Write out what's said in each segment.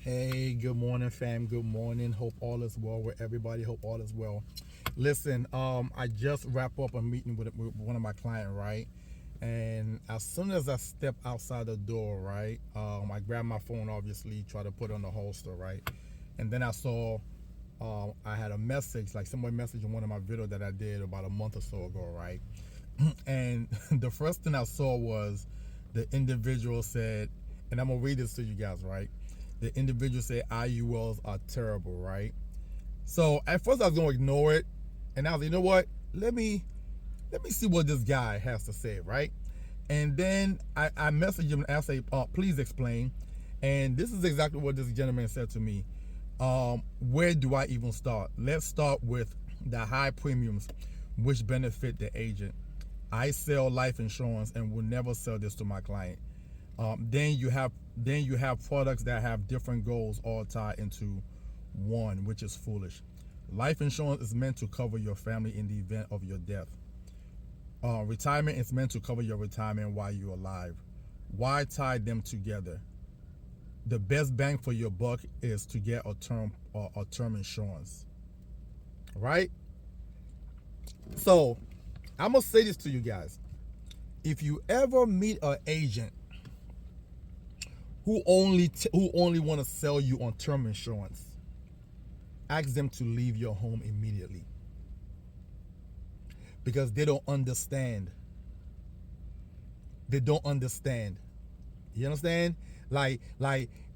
Hey, good morning, fam. Good morning. Hope all is well with everybody. Hope all is well. Listen, I just wrap up a meeting with one of my clients, right? And as soon as I step outside the door, right, I grab my phone, obviously, try to put it on the holster, right? And then I saw, I had a message, like somebody messaged in one of my videos that I did about a month or so ago, right? And the first thing I saw was the individual said, and I'm gonna read this to you guys, right? The individual said IULs are terrible, right? So at first I was gonna ignore it, and I was like, you know what? Let me see what this guy has to say, right? And then I messaged him and I say, please explain. And this is exactly what this gentleman said to me. Where do I even start? Let's start with the high premiums, which benefit the agent. I sell life insurance and will never sell this to my client. Then you have products that have different goals all tied into one, which is foolish. Life insurance is meant to cover your family in the event of your death. Retirement is meant to cover your retirement while you're alive. Why tie them together? The best bang for your buck is to get a term insurance, right? So I'm gonna say this to you guys: if you ever meet an agent who only want to sell you on term insurance, ask them to leave your home immediately, because they don't understand. They don't understand. You understand? Like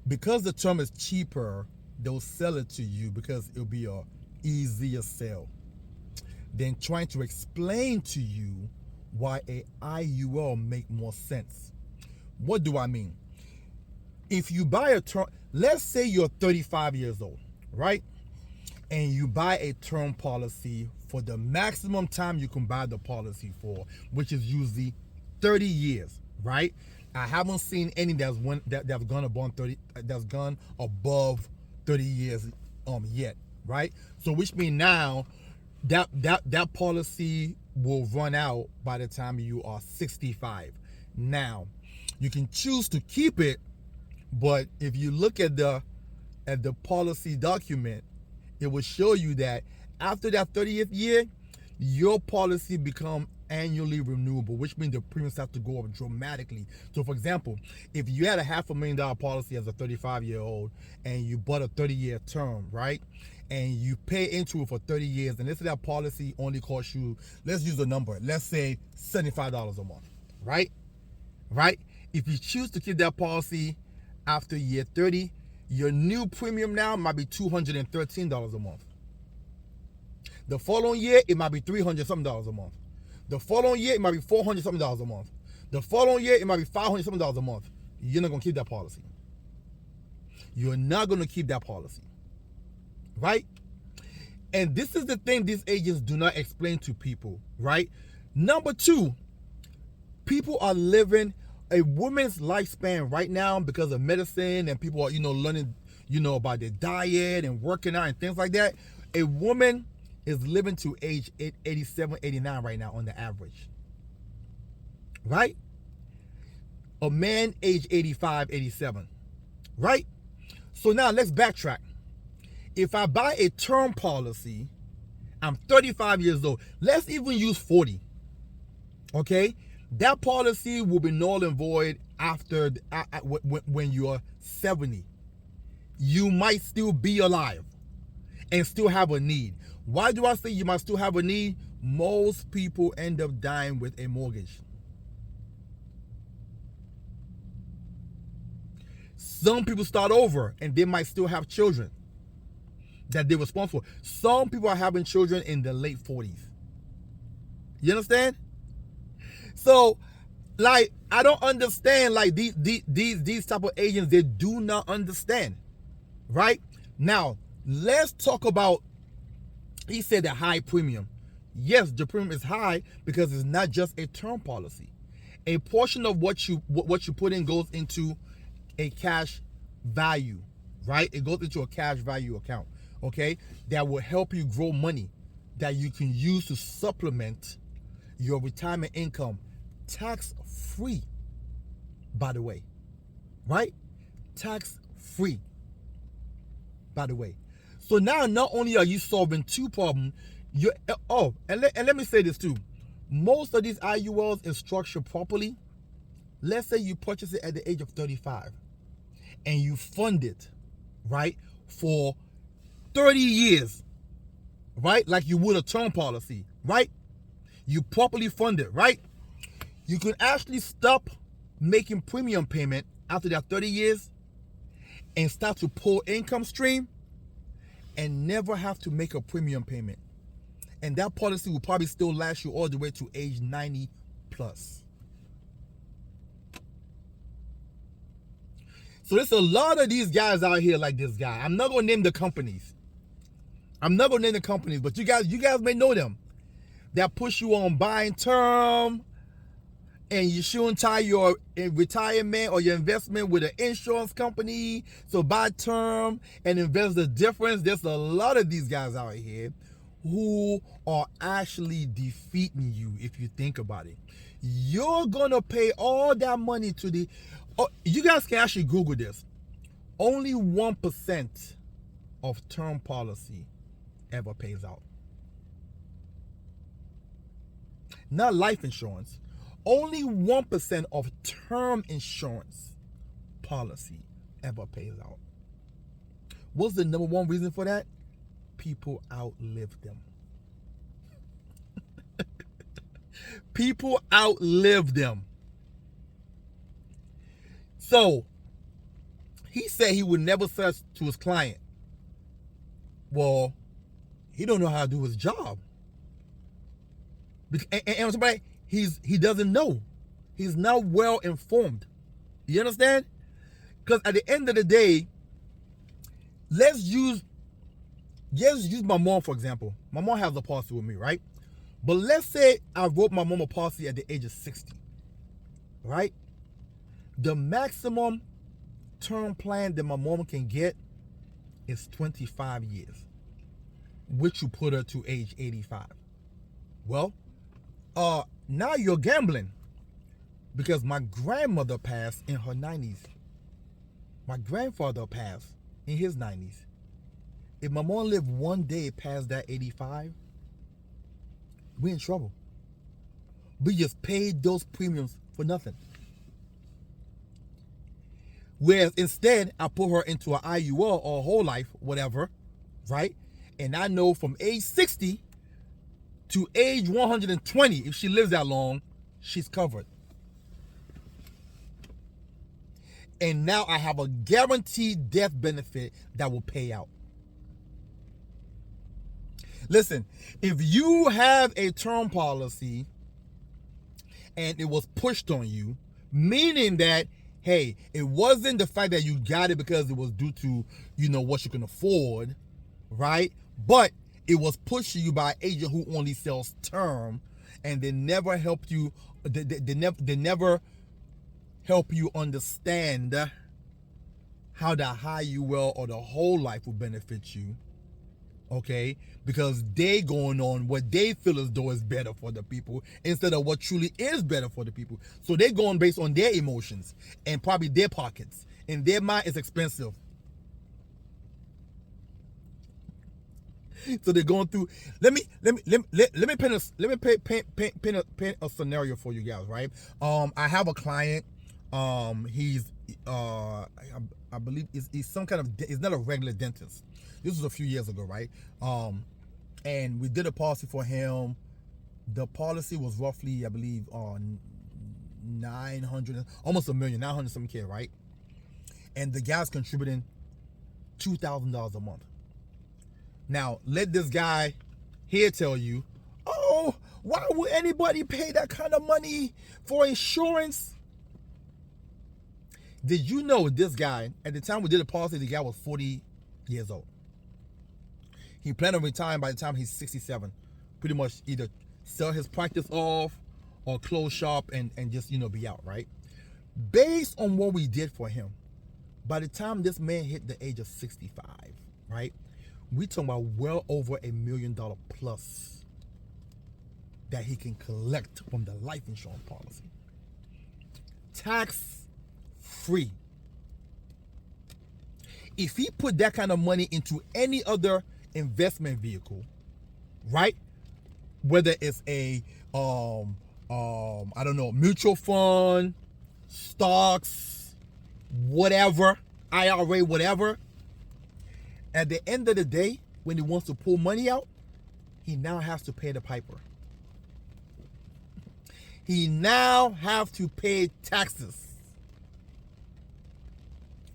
because the term is cheaper, they'll sell it to you because it'll be a easier sell than trying to explain to you why a IUL make more sense. What do I mean? If you buy a term, let's say you're 35 years old, right? And you buy a term policy for the maximum time you can buy the policy for, which is usually 30 years, right? I haven't seen any that's gone above 30 years yet, right? So which means now that policy will run out by the time you are 65. Now, you can choose to keep it, but if you look at the policy document, it will show you that after that 30th year, your policy become annually renewable, which means the premiums have to go up dramatically. So for example, if you had a $500,000 policy as a 35-year-old and you bought a 30-year term, right? And you pay into it for 30 years, and let's say that policy only costs you, let's use a number, let's say $75 a month, right? Right? If you choose to keep that policy after year 30, your new premium now might be $213 a month. The following year, it might be $300 something a month. The following year, it might be $400 something a month. The following year, it might be $500 something a month. You're not gonna keep that policy. You're not gonna keep that policy, right? And this is the thing these agents do not explain to people, right? Number two, people are living a woman's lifespan right now because of medicine, and people are, learning, about their diet and working out and things like that. A woman is living to age 87, 89 right now on the average, right? A man age 85, 87, right? So now let's backtrack. If I buy a term policy, I'm 35 years old. Let's even use 40, okay? That policy will be null and void after when you're 70. You might still be alive and still have a need. Why do I say you might still have a need? Most people end up dying with a mortgage. Some people start over and they might still have children that they're responsible for. Some people are having children in the late 40s. You understand? So, like, I don't understand, like, these type of agents, they do not understand, right? Now, let's talk about, he said the high premium. Yes, the premium is high because it's not just a term policy. A portion of what you put in goes into a cash value, right? It goes into a cash value account, okay? That will help you grow money that you can use to supplement your retirement income, tax free, by the way, right? Tax free. by the way. So now not only are you solving two problems, you and let me say this too. Most of these IULs is structured properly. Let's say you purchase it at the age of 35 and you fund it, right, for 30 years, right, like you would a term policy, right? You properly fund it, right? You can actually stop making premium payment after that 30 years and start to pull income stream and never have to make a premium payment. And that policy will probably still last you all the way to age 90 plus. So there's a lot of these guys out here like this guy. I'm not gonna name the companies. But you guys may know them. That push you on buying term, and you shouldn't tie your retirement or your investment with an insurance company. So buy term and invest the difference. There's a lot of these guys out here who are actually defeating you if you think about it. You're gonna pay all that money to the... Oh, you guys can actually Google this. Only 1% of term policy ever pays out. Not life insurance. Only 1% of term insurance policy ever pays out. What's the number one reason for that? People outlive them. People outlive them. So, he said he would never say to his client, well, he don't know how to do his job. And somebody, he doesn't know. He's not well informed. You understand? Because at the end of the day, let's use my mom, for example. My mom has a policy with me, right? But let's say I wrote my mom a policy at the age of 60, right? The maximum term plan that my mom can get is 25 years, which will put her to age 85. Well, now you're gambling, because my grandmother passed in her 90s. My grandfather passed in his 90s. If my mom lived one day past that 85, we're in trouble. We just paid those premiums for nothing. Whereas instead, I put her into an IUL or whole life, whatever, right? And I know from age 60 to age 120, if she lives that long, she's covered. And now I have a guaranteed death benefit that will pay out. Listen, if you have a term policy and it was pushed on you, meaning that, hey, it wasn't the fact that you got it because it was due to, what you can afford, right? But it was pushed to you by an agent who only sells term, and they never helped you. They never help you understand how the IUL or the whole life will benefit you. Okay, because they going on what they feel as though is better for the people instead of what truly is better for the people. So they're going based on their emotions and probably their pockets. In their mind, it's expensive. So they're going through. Let me paint a scenario for you guys, right? I have a client. He's I believe he's some kind of, he's not a regular dentist. This was a few years ago, right? And we did a policy for him. The policy was roughly, I believe, 900, almost $1 million, 900 some K, right? And the guy's contributing $2,000 a month. Now, let this guy here tell you, oh, why would anybody pay that kind of money for insurance? Did you know this guy, at the time we did the policy, the guy was 40 years old. He planned on retiring by the time he's 67. Pretty much either sell his practice off or close shop and just, be out, right? Based on what we did for him, by the time this man hit the age of 65, right? We talking about well over $1 million plus that he can collect from the life insurance policy. Tax free. if he put that kind of money into any other investment vehicle, right? Whether it's a I don't know, mutual fund, stocks, whatever, IRA, whatever. At the end of the day, when he wants to pull money out, he now has to pay the piper. He now have to pay taxes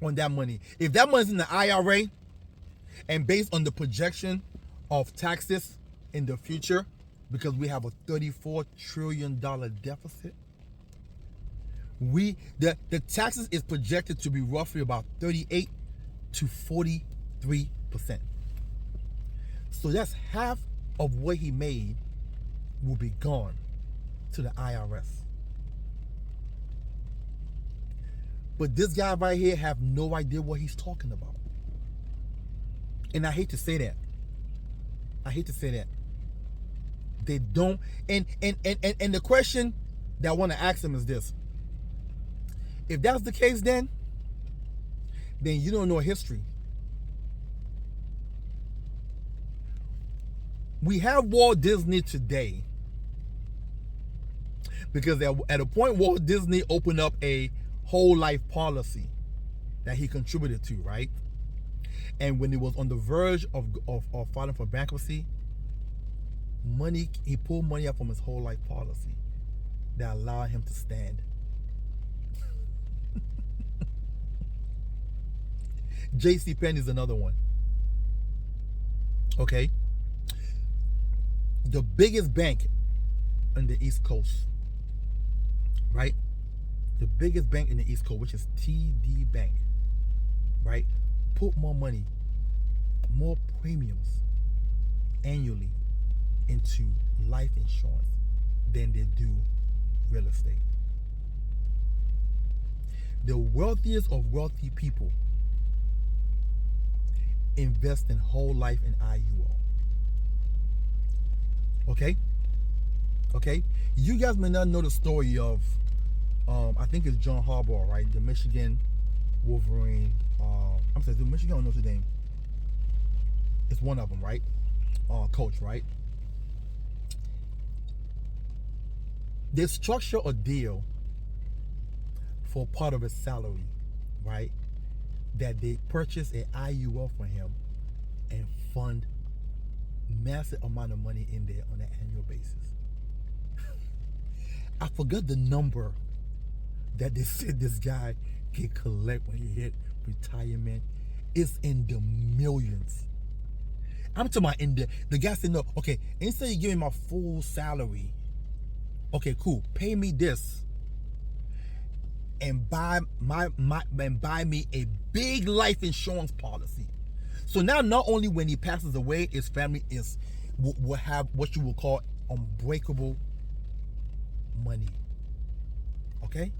on that money. If that money's in the IRA, and based on the projection of taxes in the future, because we have a $34 trillion deficit, the taxes is projected to be roughly about 38 to 43%. So that's half of what he made will be gone to the IRS. But this guy right here have no idea what he's talking about. And I hate to say that. They don't. And the question that I want to ask him is this. If that's the case, then you don't know history. We have Walt Disney today because at a point Walt Disney opened up a whole life policy that he contributed to, right? And when he was on the verge of filing for bankruptcy, he pulled money out from his whole life policy that allowed him to stand. J.C. Penney is another one. Okay? The biggest bank on the East Coast, right? The biggest bank in the East Coast, which is TD Bank, right? Put more money, more premiums annually into life insurance than they do real estate. The wealthiest of wealthy people invest in whole life and IUL. Okay? You guys may not know the story of, I think it's John Harbaugh, right? The Michigan Wolverine. I'm sorry, the Michigan or Notre Dame? It's one of them, right? Coach, right? They structure a deal for part of his salary, right? That they purchase an IUL for him and fund massive amount of money in there on an annual basis. I forgot the number that they said this guy can collect when he hit retirement. It's in the millions. I'm talking about the guy said, no, okay, instead of giving my full salary, okay, cool, pay me this and buy me a big life insurance policy. So now not only when he passes away, his family will have what you will call unbreakable money. Okay?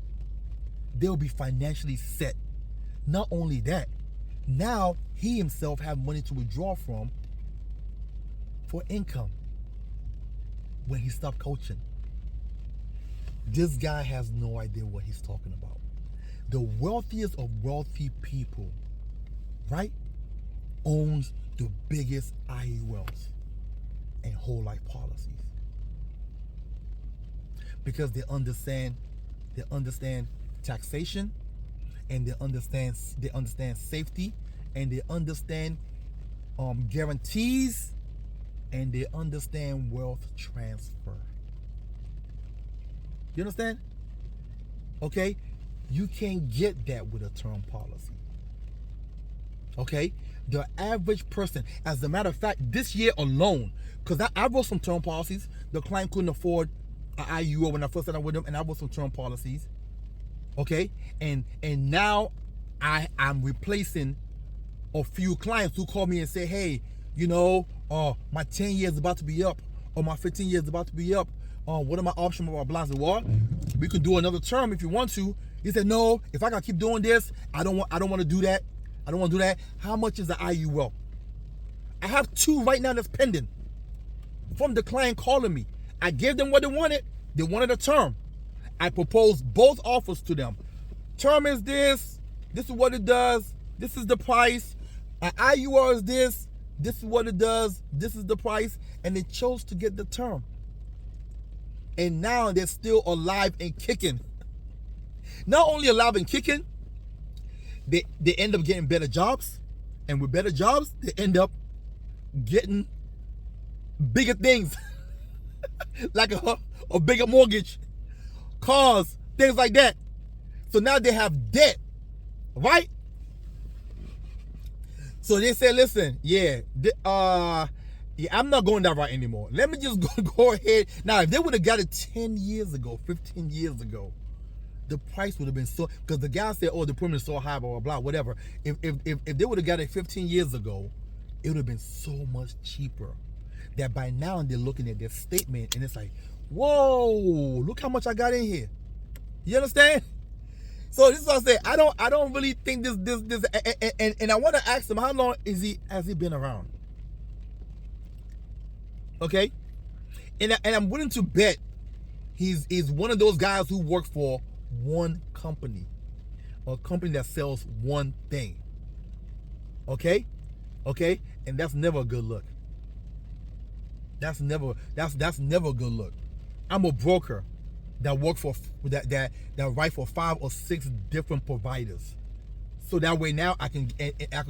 They'll be financially set. Not only that, now he himself have money to withdraw from for income when he stopped coaching. This guy has no idea what he's talking about. The wealthiest of wealthy people, right, owns the biggest IULs and whole life policies. Because they understand taxation, and they understand safety, and they understand guarantees, and they understand wealth transfer. You understand? Okay? You can't get that with a term policy. Okay? The average person, as a matter of fact, this year alone, because I wrote some term policies, the client couldn't afford an IUL when I first started with them, and I wrote some term policies. Okay? And now I'm replacing a few clients who call me and say, hey, my 10 years is about to be up, or my 15 years is about to be up. What are my options? Blah, blah, blah. Well, we can do another term if you want to. He said, no, if I gotta keep doing this, I don't want to do that. I don't want to do that. How much is the IUL? I have 2 right now that's pending from the client calling me. I gave them what they wanted. They wanted a term. I proposed both offers to them. Term is this. This is what it does. This is the price. An IUR is this. This is what it does. This is the price. And they chose to get the term. And now they're still alive and kicking. Not only alive and kicking, they end up getting better jobs. And with better jobs, they end up getting bigger things. Like a bigger mortgage, cars, things like that. So now they have debt, right? So they say, listen, I'm not going that route anymore. Let me just go ahead. Now, if they would have got it 10 years ago, 15 years ago, the price would have been so, because the guy said, oh, the premium is so high, blah, blah, blah, whatever. If they would have got it 15 years ago, it would have been so much cheaper. That by now they're looking at their statement and it's like, whoa, look how much I got in here. You understand? So this is what I say. I don't really think this and I want to ask him, how long has he been around? Okay? And I'm willing to bet he's one of those guys who work for one company. A company that sells one thing. Okay? Okay? And that's never a good look. That's never a good look. I'm a broker that work for that write for 5 or 6 different providers. So that way now I can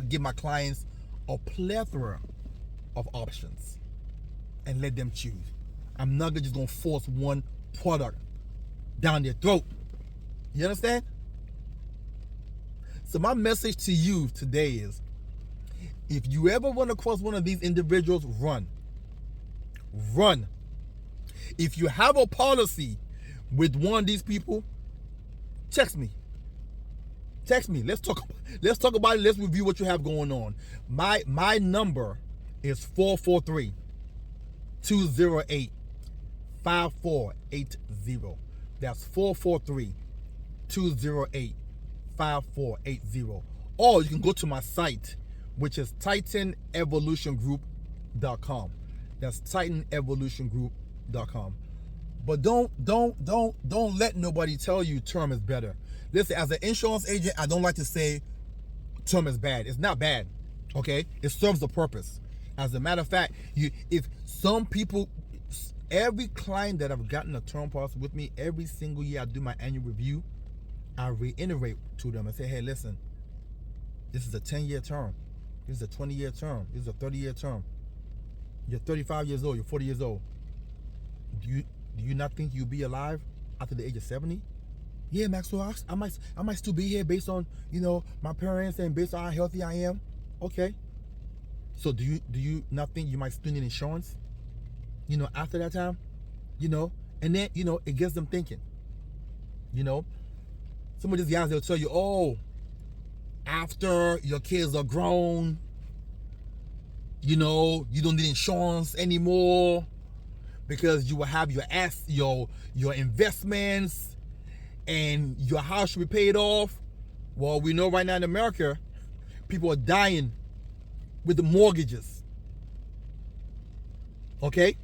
give my clients a plethora of options and let them choose. I'm not just gonna force one product down their throat. You understand? So my message to you today is, if you ever run across one of these individuals, run. If you have a policy with one of these people, text me. Let's talk about it. Let's review what you have going on. My number is 443-208-5480. That's 443-208-5480. Or you can go to my site, which is TitanEvolutionGroup.com. That's TitanEvolutionGroup.com. But don't let nobody tell you term is better. Listen, as an insurance agent, I don't like to say term is bad. It's not bad. Okay? It serves a purpose. As a matter of fact, if some people, every client that I've gotten a term policy with me, every single year I do my annual review, I reiterate to them and say, hey, listen, this is a 10-year term. This is a 20-year term. This is a 30-year term. You're 35 years old. You're 40 years old. Do you not think you'll be alive after the age of 70? Yeah, Maxwell, I might still be here based on, my parents and based on how healthy I am. Okay. So do you not think you might still need insurance? After that time, and then it gets them thinking. Some of these guys, they'll tell you, oh, after your kids are grown, you don't need insurance anymore because you will have your investments and your house will be paid off. Well, we know right now in America, people are dying with the mortgages. Okay?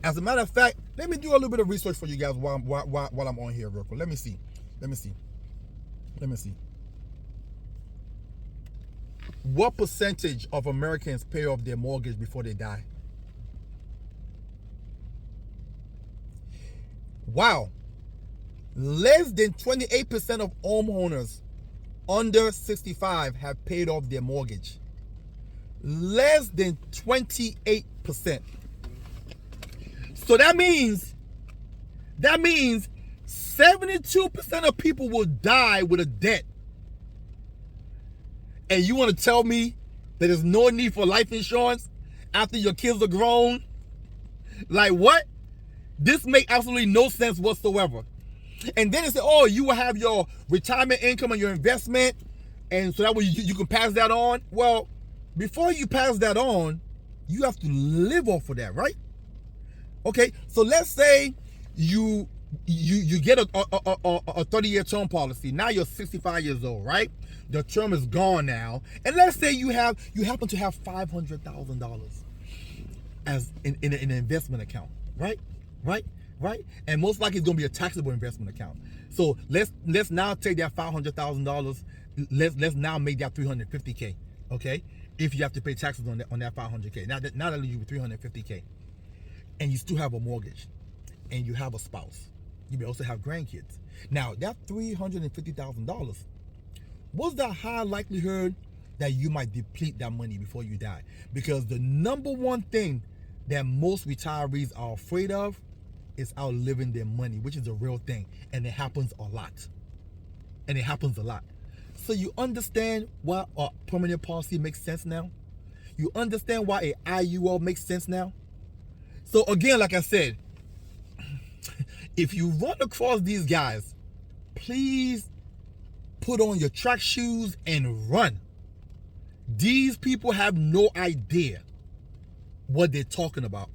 As a matter of fact, let me do a little bit of research for you guys while I'm on here real quick. Let me see. What percentage of Americans pay off their mortgage before they die? Wow. Less than 28% of homeowners under 65 have paid off their mortgage. Less than 28%. So that means 72% of people will die with a debt. And you want to tell me that there's no need for life insurance after your kids are grown? Like what? This makes absolutely no sense whatsoever. And then they say, oh, you will have your retirement income and your investment, and so that way you can pass that on. Well, before you pass that on, you have to live off of that, right? Okay, so let's say you get a 30-year term policy. Now you're 65 years old, right? The term is gone now, and let's say you happen to have $500,000 as in an investment account, right? And most likely it's going to be a taxable investment account. So let's now take that $500,000 let's now make that 350K. Okay, if you have to pay taxes on that 500K. Now that leaves you with 350K, and you still have a mortgage, and you have a spouse. You may also have grandkids. Now that $350,000, what's the high likelihood that you might deplete that money before you die? Because the number one thing that most retirees are afraid of is outliving their money, which is a real thing, and it happens a lot. So you understand why a permanent policy makes sense now? You understand why a IUL makes sense now? So again, like I said, if you run across these guys, please put on your track shoes and run. These people have no idea what they're talking about.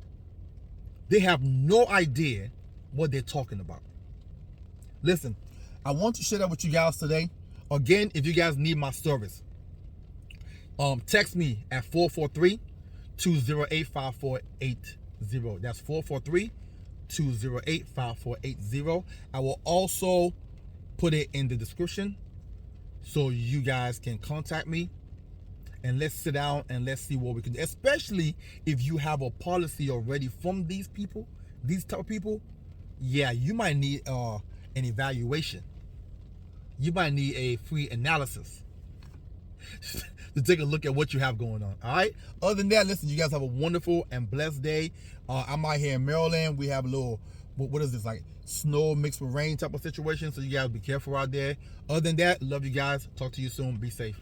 They have no idea what they're talking about. Listen, I want to share that with you guys today. Again, if you guys need my service, text me at 443-208-5480. That's 443-208-5480. I will also put it in the description so you guys can contact me, and let's sit down and let's see what we can do. Especially if you have a policy already from these people, these type of people. Yeah, you might need an evaluation. You might need a free analysis to take a look at what you have going on. All right. Other than that, listen, you guys have a wonderful and blessed day. I'm out here in Maryland. We have a little, what is this, like snow mixed with rain type of situation. So you guys be careful out there. Other than that, love you guys. Talk to you soon. Be safe.